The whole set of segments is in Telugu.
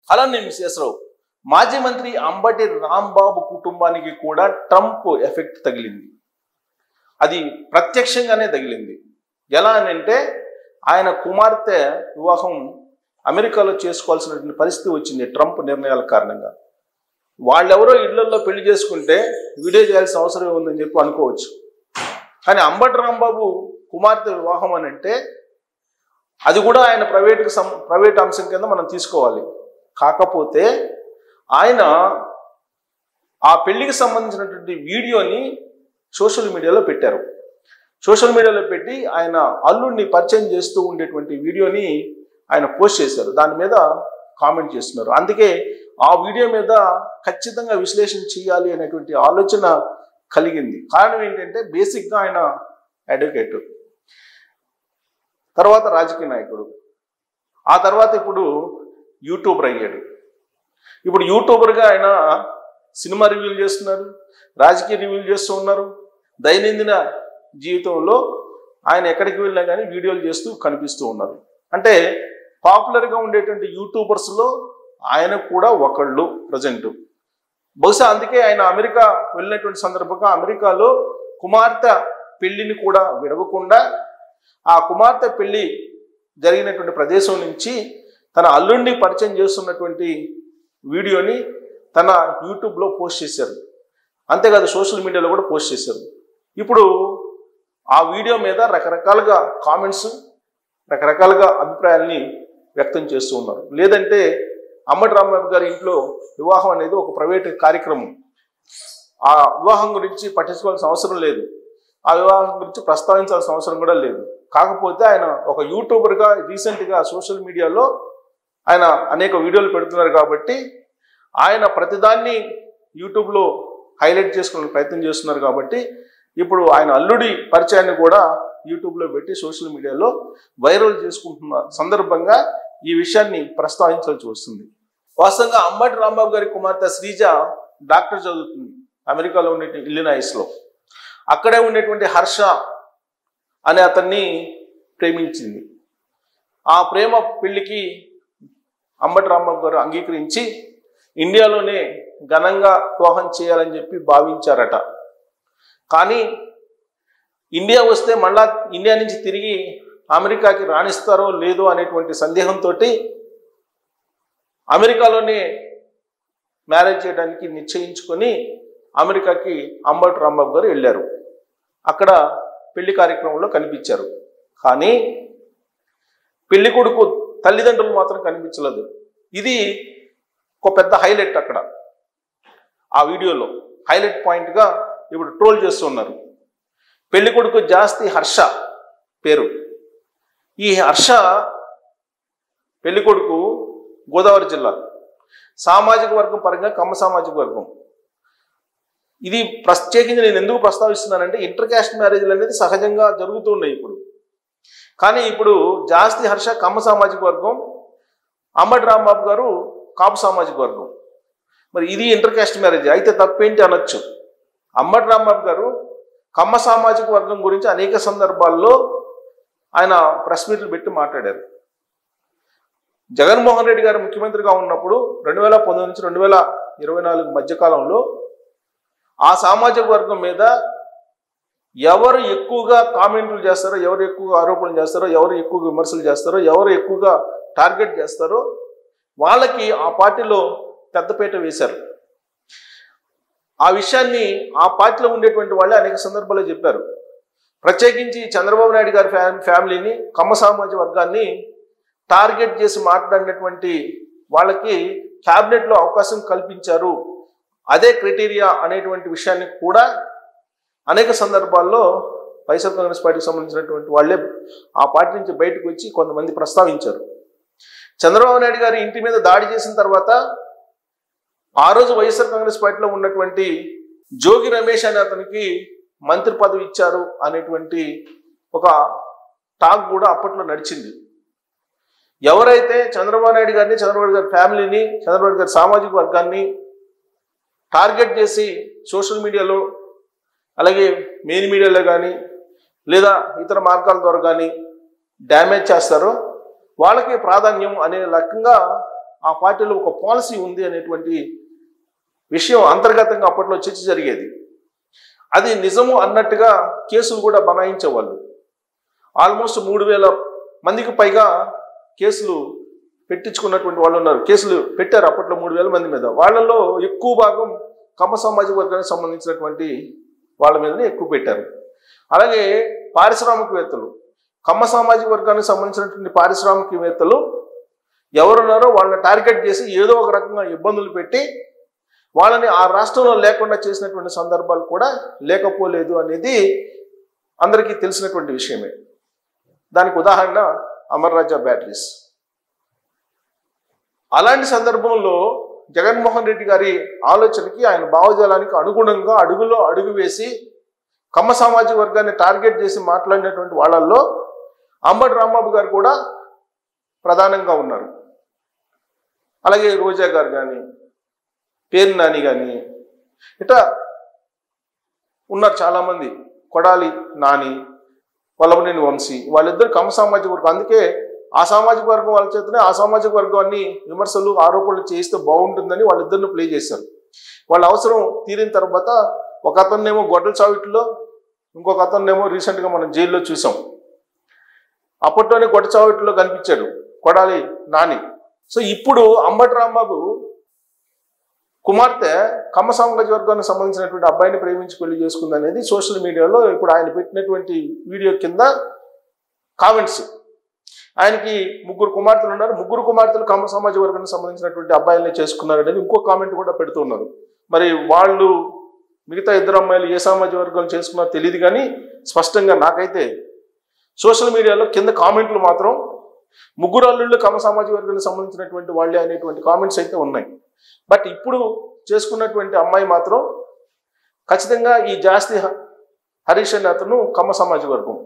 అలా నేను మిస్సెస్రావు మాజీ మంత్రి అంబటి రాంబాబు కుటుంబానికి కూడా ట్రంప్ ఎఫెక్ట్ తగిలింది. అది ప్రత్యక్షంగానే తగిలింది. ఎలా అని అంటే ఆయన కుమార్తె వివాహం అమెరికాలో చేసుకోవాల్సినటువంటి పరిస్థితి వచ్చింది ట్రంప్ నిర్ణయాల కారణంగా. వాళ్ళెవరో ఇళ్లలో పెళ్లి చేసుకుంటే వీడియో చేయాల్సిన అవసరం ఉందని చెప్పి అనుకోవచ్చు. కానీ అంబటి రాంబాబు కుమార్తె వివాహం అని అంటే అది కూడా ఆయన ప్రైవేట్ అంశం కింద మనం తీసుకోవాలి. కాకపోతే ఆయన ఆ పెళ్లికి సంబంధించినటువంటి వీడియోని సోషల్ మీడియాలో పెట్టారు. సోషల్ మీడియాలో పెట్టి ఆయన అల్లుడిని పరిచయం చేస్తూ ఉండేటువంటి వీడియోని ఆయన పోస్ట్ చేశారు. దాని మీద కామెంట్ చేస్తున్నారు. అందుకే ఆ వీడియో మీద ఖచ్చితంగా విశ్లేషణ చేయాలి అనేటువంటి ఆలోచన కలిగింది. కారణం ఏంటంటే బేసిక్గా ఆయన అడ్వకేట్, తర్వాత రాజకీయ నాయకుడు, ఆ తర్వాత ఇప్పుడు యూట్యూబర్ అయ్యాడు. ఇప్పుడు యూట్యూబర్గా ఆయన సినిమా రివ్యూలు చేస్తున్నారు, రాజకీయ రివ్యూలు చేస్తూ ఉన్నారు. దైనందిన జీవితంలో ఆయన ఎక్కడికి వెళ్ళినా కానీ వీడియోలు చేస్తూ కనిపిస్తూ ఉన్నారు. అంటే పాపులర్గా ఉండేటువంటి యూట్యూబర్స్లో ఆయన కూడా ఒకళ్ళు ప్రజెంట్. బహుశా అందుకే ఆయన అమెరికా వెళ్ళినటువంటి సందర్భంగా అమెరికాలో కుమార్తె పెళ్లిని కూడా విడవకుండా ఆ కుమార్తె పెళ్లి జరిగినటువంటి ప్రదేశం నుంచి తన అల్లుడిని పరిచయం చేస్తున్నటువంటి వీడియోని తన యూట్యూబ్లో పోస్ట్ చేశారు. అంతేకాదు సోషల్ మీడియాలో కూడా పోస్ట్ చేశారు. ఇప్పుడు ఆ వీడియో మీద రకరకాలుగా కామెంట్స్, రకరకాలుగా అభిప్రాయాల్ని వ్యక్తం చేస్తూ ఉన్నారు. లేదంటే అంబటి రాంబాబు గారి ఇంట్లో వివాహం అనేది ఒక ప్రైవేట్ కార్యక్రమం. ఆ వివాహం గురించి పట్టించుకోవాల్సిన అవసరం లేదు, ఆ వివాహం గురించి ప్రస్తావించాల్సిన అవసరం కూడా లేదు. కాకపోతే ఆయన ఒక యూట్యూబర్గా రీసెంట్గా సోషల్ మీడియాలో ఆయన అనేక వీడియోలు పెడుతున్నారు కాబట్టి ఆయన ప్రతిదాన్ని యూట్యూబ్లో హైలైట్ చేసుకునే ప్రయత్నం చేస్తున్నారు. కాబట్టి ఇప్పుడు ఆయన అల్లుడి పరిచయాన్ని కూడా యూట్యూబ్లో పెట్టి సోషల్ మీడియాలో వైరల్ చేసుకుంటున్న సందర్భంగా ఈ విషయాన్ని ప్రస్తావించాల్సి వస్తుంది. వాస్తవంగా అంబటి రాంబాబు గారి కుమార్తె శ్రీజ డాక్టర్ చదువుతుంది అమెరికాలో ఉండే ఇల్లినాయిస్లో. అక్కడే ఉండేటువంటి హర్ష అనే అతన్ని ప్రేమించింది. ఆ ప్రేమ పెళ్లికి అంబటి రాంబాబు గారు అంగీకరించి ఇండియాలోనే ఘనంగా వివాహం చేయాలని చెప్పి భావించారట. కానీ ఇండియా వస్తే మళ్ళా ఇండియా నుంచి తిరిగి అమెరికాకి రాణిస్తారో లేదో అనేటువంటి సందేహంతో అమెరికాలోనే మ్యారేజ్ చేయడానికి నిశ్చయించుకొని అమెరికాకి అంబటి రాంబాబు గారు వెళ్ళారు. అక్కడ పెళ్లి కార్యక్రమంలో కనిపించారు. కానీ పెళ్లి కొడుకు తల్లిదండ్రులు మాత్రం కనిపించలేదు. ఇది ఒక పెద్ద హైలైట్. అక్కడ ఆ వీడియోలో హైలైట్ పాయింట్గా ఇప్పుడు ట్రోల్ చేస్తున్నారు. పెళ్లి కొడుకు జాస్తి హర్ష పేరు. ఈ హర్ష పెళ్లి కొడుకు గోదావరి జిల్లా, సామాజిక వర్గం పరంగా కమ్మ సామాజిక వర్గం. ఇది ప్రత్యేకించి నేను ఎందుకు ప్రస్తావిస్తున్నానంటే ఇంటర్ క్యాస్ట్ మ్యారేజ్లు అనేది సహజంగా జరుగుతున్నాయి ఇప్పుడు. కానీ ఇప్పుడు జాస్తి హర్ష కమ్మ సామాజిక వర్గం, అంబటి రాంబాబు గారు కాపు సామాజిక వర్గం. మరి ఇది ఇంటర్ క్యాస్ట్ మ్యారేజ్ అయితే తప్పేంటి అనొచ్చు. అంబటి రాంబాబు గారు కమ్మ సామాజిక వర్గం గురించి అనేక సందర్భాల్లో ఆయన ప్రెస్ మీట్లు పెట్టి మాట్లాడారు. జగన్మోహన్ రెడ్డి గారు ముఖ్యమంత్రిగా ఉన్నప్పుడు 2019 నుంచి 2024 మధ్యకాలంలో ఆ సామాజిక వర్గం మీద ఎవరు ఎక్కువగా కామెంట్లు చేస్తారో, ఎవరు ఎక్కువగా ఆరోపణలు చేస్తారో, ఎవరు ఎక్కువగా విమర్శలు చేస్తారో, ఎవరు ఎక్కువగా టార్గెట్ చేస్తారో వాళ్ళకి ఆ పార్టీలో పెద్దపీట వేశారు. ఆ విషయాన్ని ఆ పార్టీలో ఉండేటువంటి వాళ్ళే అనేక సందర్భాల్లో చెప్పారు. ప్రత్యేకించి చంద్రబాబు నాయుడు గారి ఫ్యామిలీని, కమ్మ సామాజిక వర్గాన్ని టార్గెట్ చేసి మాట్లాడినటువంటి వాళ్ళకి క్యాబినెట్లో అవకాశం కల్పించారు. అదే క్రైటీరియా అనేటువంటి విషయాన్ని కూడా అనేక సందర్భాల్లో వైఎస్ఆర్ కాంగ్రెస్ పార్టీకి సంబంధించినటువంటి వాళ్ళే ఆ పార్టీ నుంచి బయటకు వచ్చి కొంతమంది ప్రస్తావించారు. చంద్రబాబు నాయుడు గారి ఇంటి మీద దాడి చేసిన తర్వాత ఆ రోజు వైఎస్ఆర్ కాంగ్రెస్ పార్టీలో ఉన్నటువంటి జోగి రమేష్ అనే అతనికి మంత్రి పదవి ఇచ్చారు అనేటువంటి ఒక టాక్ కూడా అప్పట్లో నడిచింది. ఎవరైతే చంద్రబాబు నాయుడు గారిని, చంద్రబాబు గారి ఫ్యామిలీని, చంద్రబాబు గారి సామాజిక వర్గాన్ని టార్గెట్ చేసి సోషల్ మీడియాలో అలాగే మెయిన్ మీడియాలో కానీ లేదా ఇతర మార్గాల ద్వారా కానీ డ్యామేజ్ చేస్తారో వాళ్ళకి ప్రాధాన్యం అనే రకంగా ఆ పార్టీలో ఒక పాలసీ ఉంది అనేటువంటి విషయం అంతర్గతంగా అప్పట్లో చర్చ జరిగేది. అది నిజము అన్నట్టుగా కేసులు కూడా బనాయించేవాళ్ళు. ఆల్మోస్ట్ 3,000 మందికి పైగా కేసులు పెట్టించుకున్నటువంటి వాళ్ళు ఉన్నారు. కేసులు పెట్టారు అప్పట్లో 3,000 మంది మీద. వాళ్ళలో ఎక్కువ భాగం కమ్మ సామాజిక వర్గానికి సంబంధించినటువంటి వాళ్ళ మీదనే ఎక్కువ పెట్టారు. అలాగే పారిశ్రామికవేత్తలు, కమ్మ సామాజిక వర్గానికి సంబంధించినటువంటి పారిశ్రామికవేత్తలు ఎవరున్నారో వాళ్ళని టార్గెట్ చేసి ఏదో ఒక రకంగా ఇబ్బందులు పెట్టి వాళ్ళని ఆ రాష్ట్రంలో లేకుండా చేసినటువంటి సందర్భాలు కూడా లేకపోలేదు అనేది అందరికీ తెలిసినటువంటి విషయమే. దానికి ఉదాహరణ అమర్ రాజా బ్యాటరీస్. అలాంటి సందర్భంలో జగన్మోహన్ రెడ్డి గారి ఆలోచనకి, ఆయన భావజాలానికి అనుగుణంగా అడుగులో అడుగు వేసి కమ్మ సామాజిక వర్గాన్ని టార్గెట్ చేసి మాట్లాడినటువంటి వాళ్ళల్లో అంబటి రాంబాబు గారు కూడా ప్రధానంగా ఉన్నారు. అలాగే రోజా గారు కానీ, పేరు నాని కానీ, ఇట్లా ఉన్నారు చాలామంది. కొడాలి నాని, వల్లభనేని వంశీ, వాళ్ళిద్దరు కమ్మ సామాజిక వర్గం. అందుకే ఆ సామాజిక వర్గం వాళ్ళ చేతనే ఆ సామాజిక వర్గాన్ని విమర్శలు ఆరోపణలు చేయిస్తే బాగుంటుందని వాళ్ళిద్దరిని ప్లే చేశారు. వాళ్ళ అవసరం తీరిన తర్వాత ఒక అతన్నేమో గొడ్డల చావిట్లో, ఇంకొక అతన్నేమో రీసెంట్గా మనం జైల్లో చూసాం. అప్పట్లోనే గొడ్డ చావిట్లో కనిపించాడు కొడాలి నాని. సో ఇప్పుడు అంబటి రాంబాబు కుమార్తె కమ్మ సామాజిక వర్గానికి సంబంధించినటువంటి అబ్బాయిని ప్రేమించి పెళ్లి చేసుకుంది అనేది సోషల్ మీడియాలో ఇప్పుడు ఆయన పెట్టినటువంటి వీడియో కింద కామెంట్స్. ఆయనకి 3 కుమార్తెలు ఉన్నారు. 3 కుమార్తెలు కమ్మ సామాజిక వర్గానికి సంబంధించినటువంటి అబ్బాయిల్ని చేసుకున్నారు అనేది ఇంకో కామెంట్ కూడా పెడుతున్నారు. మరి వాళ్ళు మిగతా 2 అమ్మాయిలు ఏ సామాజిక వర్గాలు చేసుకున్నారో తెలియదు, కానీ స్పష్టంగా నాకైతే సోషల్ మీడియాలో కింద కామెంట్లు మాత్రం 3 అల్లుళ్ళు కమ్మ సామాజిక వర్గానికి సంబంధించినటువంటి వాళ్ళే అనేటువంటి కామెంట్స్ అయితే ఉన్నాయి. బట్ ఇప్పుడు చేసుకున్నటువంటి అమ్మాయి మాత్రం ఖచ్చితంగా ఈ జాస్తి హరీష్ అనే అతను కమ్మ సామాజిక వర్గం,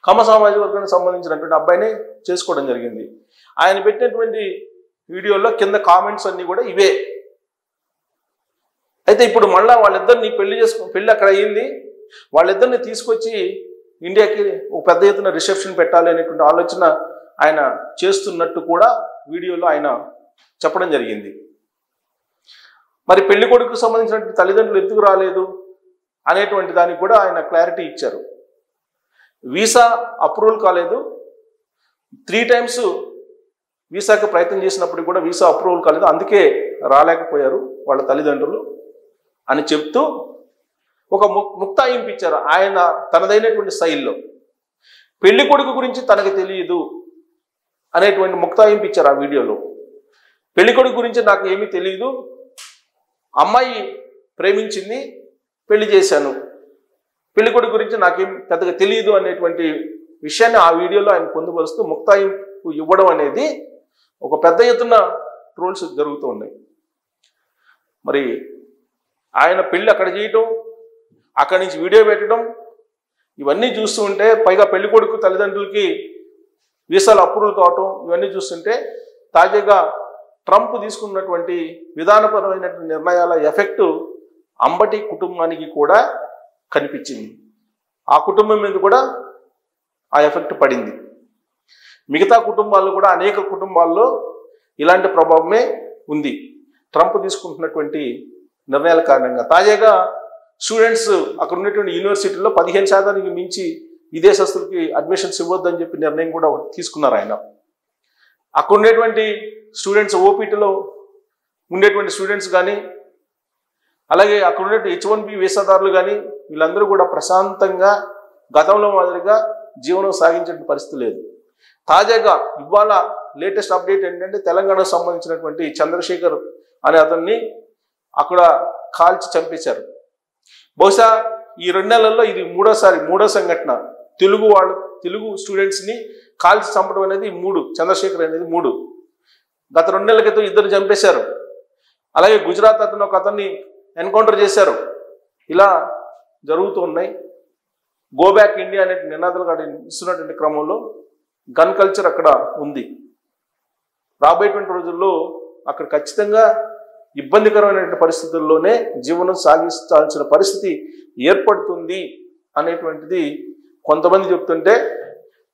కమ్మ సామాజిక వర్గానికి సంబంధించినటువంటి అబ్బాయిని చేసుకోవడం జరిగింది. ఆయన పెట్టినటువంటి వీడియోలో కింద కామెంట్స్ అన్నీ కూడా ఇవే. అయితే ఇప్పుడు మళ్ళా వాళ్ళిద్దరిని పెళ్లి అక్కడ అయ్యింది, వాళ్ళిద్దరిని తీసుకొచ్చి ఇండియాకి ఒక పెద్ద ఎత్తున రిసెప్షన్ పెట్టాలి అనేటువంటి ఆలోచన ఆయన చేస్తున్నట్టు కూడా వీడియోలో ఆయన చెప్పడం జరిగింది. మరి పెళ్లి కొడుకు సంబంధించినటువంటి తల్లిదండ్రులు ఎందుకు రాలేదు అనేటువంటి దానికి కూడా ఆయన క్లారిటీ ఇచ్చారు. వీసా అప్రూవల్ కాలేదు, 3 times వీసాకి ప్రయత్నం చేసినప్పుడు కూడా వీసా అప్రూవల్ కాలేదు, అందుకే రాలేకపోయారు వాళ్ళ తల్లిదండ్రులు అని చెప్తూ ఒక ముక్తాయింపు ఇచ్చారు ఆయన తనదైనటువంటి శైలిలో. పెళ్లి కొడుకు గురించి తనకు తెలియదు అనేటువంటి ముక్తాయింపు ఇచ్చారు ఆ వీడియోలో. పెళ్లి కొడుకు గురించి నాకు ఏమీ తెలియదు, అమ్మాయి ప్రేమించింది, పెళ్లి చేశాను, పెళ్లి కొడుకు గురించి నాకేం పెద్దగా తెలియదు అనేటువంటి విషయాన్ని ఆ వీడియోలో ఆయన పొందుపరుస్తూ ముక్తాయింపు ఇవ్వడం అనేది ఒక పెద్ద ఎత్తున ట్రోల్స్ జరుగుతూ ఉన్నాయి. మరి ఆయన పెళ్లి అక్కడ చేయటం, అక్కడి నుంచి వీడియో పెట్టడం, ఇవన్నీ చూస్తూ ఉంటే, పైగా పెళ్లి కొడుకు తల్లిదండ్రులకి వీసాలు అప్రూవల్ కావటం, ఇవన్నీ చూస్తుంటే తాజాగా ట్రంప్ తీసుకున్నటువంటి విధానపరమైనటువంటి నిర్ణయాల ఎఫెక్టు అంబటి కుటుంబానికి కూడా కనిపించింది. ఆ కుటుంబం మీద కూడా ఆ ఎఫెక్ట్ పడింది. మిగతా కుటుంబాల్లో కూడా అనేక కుటుంబాల్లో ఇలాంటి ప్రభావమే ఉంది ట్రంప్ తీసుకుంటున్నటువంటి నిర్ణయాల కారణంగా. తాజాగా స్టూడెంట్స్ అక్కడ ఉన్నటువంటి యూనివర్సిటీల్లో 15% మించి విదేశస్తులకి అడ్మిషన్స్ ఇవ్వద్దని చెప్పి నిర్ణయం కూడా తీసుకున్నారు ఆయన. అక్కడ ఉండేటువంటి స్టూడెంట్స్, ఓపీటీలో ఉండేటువంటి స్టూడెంట్స్ కానీ, అలాగే అక్కడ ఉన్నటువంటి H1B వీసాదారులు కానీ, వీళ్ళందరూ కూడా ప్రశాంతంగా గతంలో మాదిరిగా జీవనం సాగించే పరిస్థితి లేదు. తాజాగా ఇవాళ లేటెస్ట్ అప్డేట్ ఏంటంటే, తెలంగాణకు సంబంధించినటువంటి చంద్రశేఖర్ అనే అతన్ని అక్కడ కాల్చి చంపేశారు. బహుశా ఈ 2 నెలల్లో ఇది మూడో సంఘటన. తెలుగు స్టూడెంట్స్ని కాల్చి చంపడం అనేది 3, చంద్రశేఖర్ అనేది 3. గత 2 నెలల క్రితం 2 చంపేశారు. అలాగే గుజరాత్ అతను ఒక అతన్ని ఎన్కౌంటర్ చేశారు. ఇలా జరుగుతూ ఉన్నాయి. గో బ్యాక్ ఇండియా అనే నినాదాలు ఇస్తున్నటువంటి క్రమంలో గన్ కల్చర్ అక్కడ ఉంది. రాబోయేటువంటి రోజుల్లో అక్కడ ఖచ్చితంగా ఇబ్బందికరమైనటువంటి పరిస్థితుల్లోనే జీవనం సాగించాల్సిన పరిస్థితి ఏర్పడుతుంది అనేటువంటిది కొంతమంది చెప్తుంటే,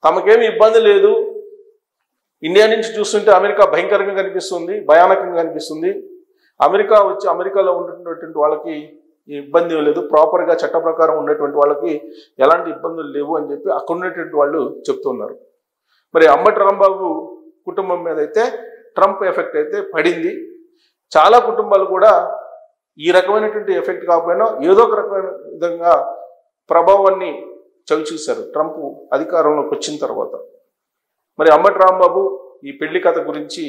తమకేమి ఇబ్బంది లేదు, ఇండియా నుంచి చూస్తుంటే అమెరికా భయంకరంగా కనిపిస్తుంది, భయానకంగా కనిపిస్తుంది. అమెరికా వచ్చి అమెరికాలో ఉన్నటువంటి వాళ్ళకి ఇబ్బంది లేదు, ప్రాపర్గా చట్ట ప్రకారం ఉన్నటువంటి వాళ్ళకి ఎలాంటి ఇబ్బందులు లేవు అని చెప్పి అక్కడ ఉన్నటువంటి వాళ్ళు చెప్తున్నారు. మరి అంబటి రాంబాబు కుటుంబం మీద అయితే ట్రంప్ ఎఫెక్ట్ అయితే పడింది. చాలా కుటుంబాలు కూడా ఈ రకమైనటువంటి ఎఫెక్ట్ కాకపోయినా ఏదో ఒక రకమైన విధంగా ప్రభావాన్ని చవిచూశారు ట్రంప్ అధికారంలోకి వచ్చిన తర్వాత. మరి అంబటి రాంబాబు ఈ పెళ్లి కథ గురించి,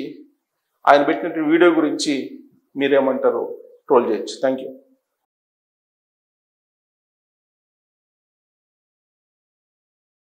ఆయన పెట్టినటువంటి వీడియో గురించి మీరేమంటారు? ట్రోల్ చేయొచ్చు. Thank you.